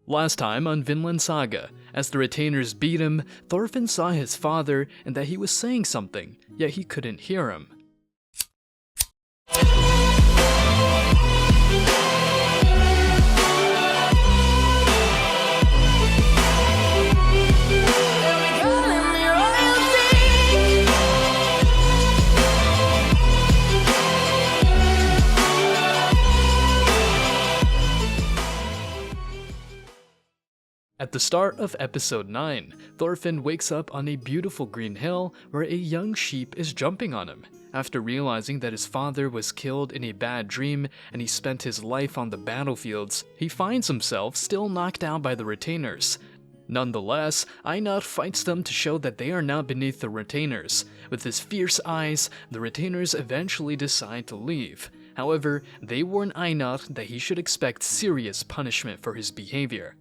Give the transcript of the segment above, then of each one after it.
Last time on Vinland Saga, as the retainers beat him, Thorfinn saw his father and that he was saying something, yet he couldn't hear him. At the start of episode 9, Thorfinn wakes up on a beautiful green hill where a young sheep is jumping on him. After realizing that his father was killed in a bad dream and he spent his life on the battlefields, he finds himself still knocked out by the retainers. Nonetheless, Einar fights them to show that they are now beneath the retainers. With his fierce eyes, the retainers eventually decide to leave. However, they warn Einar that he should expect serious punishment for his behavior.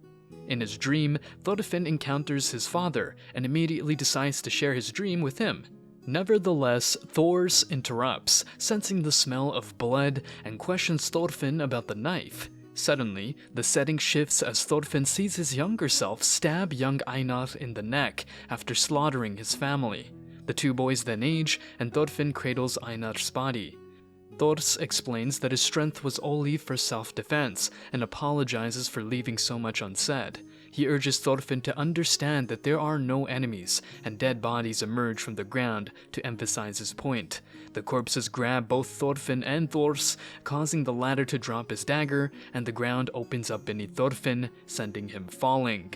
In his dream, Thorfinn encounters his father and immediately decides to share his dream with him. Nevertheless, Thors interrupts, sensing the smell of blood, and questions Thorfinn about the knife. Suddenly, the setting shifts as Thorfinn sees his younger self stab young Einar in the neck after slaughtering his family. The two boys then age, and Thorfinn cradles Einar's body. Thors explains that his strength was only for self-defense and apologizes for leaving so much unsaid. He urges Thorfinn to understand that there are no enemies, and dead bodies emerge from the ground to emphasize his point. The corpses grab both Thorfinn and Thors, causing the latter to drop his dagger, and the ground opens up beneath Thorfinn, sending him falling.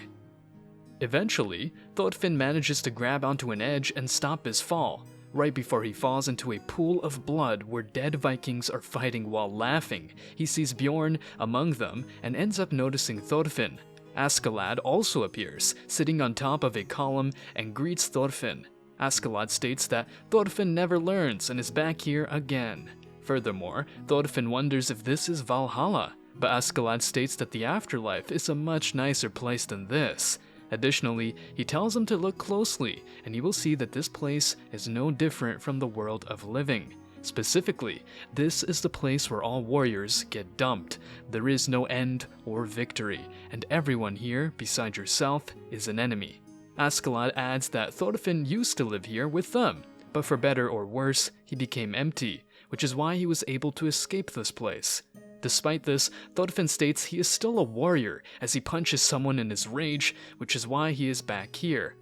Eventually, Thorfinn manages to grab onto an edge and stop his fall, right before he falls into a pool of blood where dead Vikings are fighting while laughing. He sees Bjorn among them and ends up noticing Thorfinn. Askeladd also appears, sitting on top of a column, and greets Thorfinn. Askeladd states that Thorfinn never learns and is back here again. Furthermore, Thorfinn wonders if this is Valhalla, but Askeladd states that the afterlife is a much nicer place than this. Additionally, he tells him to look closely, and he will see that this place is no different from the world of living. Specifically, this is the place where all warriors get dumped. There is no end or victory, and everyone here, besides yourself, is an enemy. Askeladd adds that Thorfinn used to live here with them, but for better or worse, he became empty, which is why he was able to escape this place. Despite this, Thorfinn states he is still a warrior as he punches someone in his rage, which is why he is back here.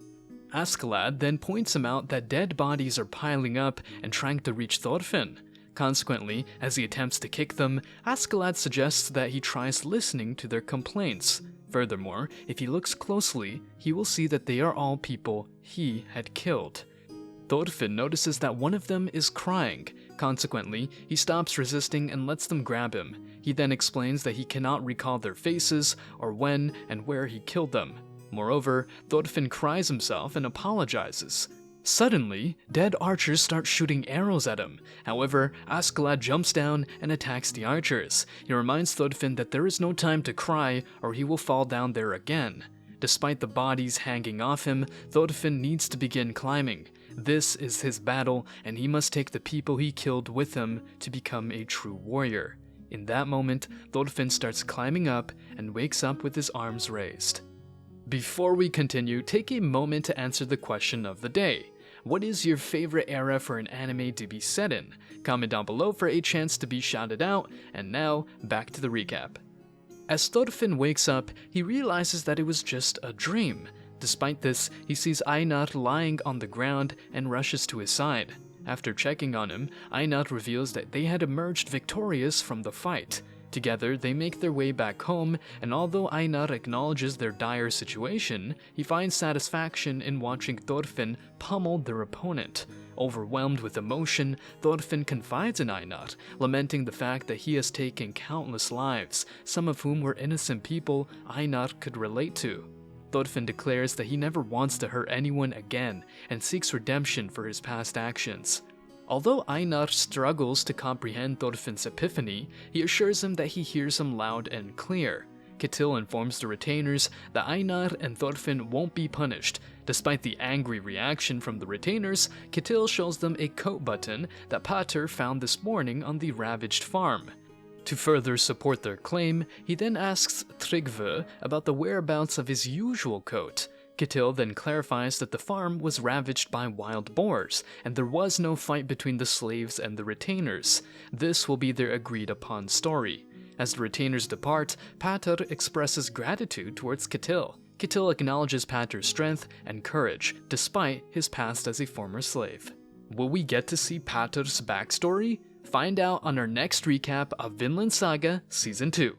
Askeladd then points him out that dead bodies are piling up and trying to reach Thorfinn. Consequently, as he attempts to kick them, Askeladd suggests that he tries listening to their complaints. Furthermore, if he looks closely, he will see that they are all people he had killed. Thorfinn notices that one of them is crying. Consequently, he stops resisting and lets them grab him. He then explains that he cannot recall their faces or when and where he killed them. Moreover, Thorfinn cries himself and apologizes. Suddenly, dead archers start shooting arrows at him. However, Askeladd jumps down and attacks the archers. He reminds Thorfinn that there is no time to cry or he will fall down there again. Despite the bodies hanging off him, Thorfinn needs to begin climbing. This is his battle, and he must take the people he killed with him to become a true warrior. In that moment, Thorfinn starts climbing up and wakes up with his arms raised. Before we continue, take a moment to answer the question of the day. What is your favorite era for an anime to be set in? Comment down below for a chance to be shouted out, and now, back to the recap. As Thorfinn wakes up, he realizes that it was just a dream. Despite this, he sees Einar lying on the ground and rushes to his side. After checking on him, Einar reveals that they had emerged victorious from the fight. Together, they make their way back home, and although Einar acknowledges their dire situation, he finds satisfaction in watching Thorfinn pummel their opponent. Overwhelmed with emotion, Thorfinn confides in Einar, lamenting the fact that he has taken countless lives, some of whom were innocent people Einar could relate to. Thorfinn declares that he never wants to hurt anyone again and seeks redemption for his past actions. Although Einar struggles to comprehend Thorfinn's epiphany, he assures him that he hears him loud and clear. Ketil informs the retainers that Einar and Thorfinn won't be punished. Despite the angry reaction from the retainers, Ketil shows them a coat button that Pater found this morning on the ravaged farm. To further support their claim, he then asks Tryggve about the whereabouts of his usual coat. Ketil then clarifies that the farm was ravaged by wild boars, and there was no fight between the slaves and the retainers. This will be their agreed-upon story. As the retainers depart, Pater expresses gratitude towards Ketil. Ketil acknowledges Pater's strength and courage, despite his past as a former slave. Will we get to see Pater's backstory? Find out on our next recap of Vinland Saga Season 2.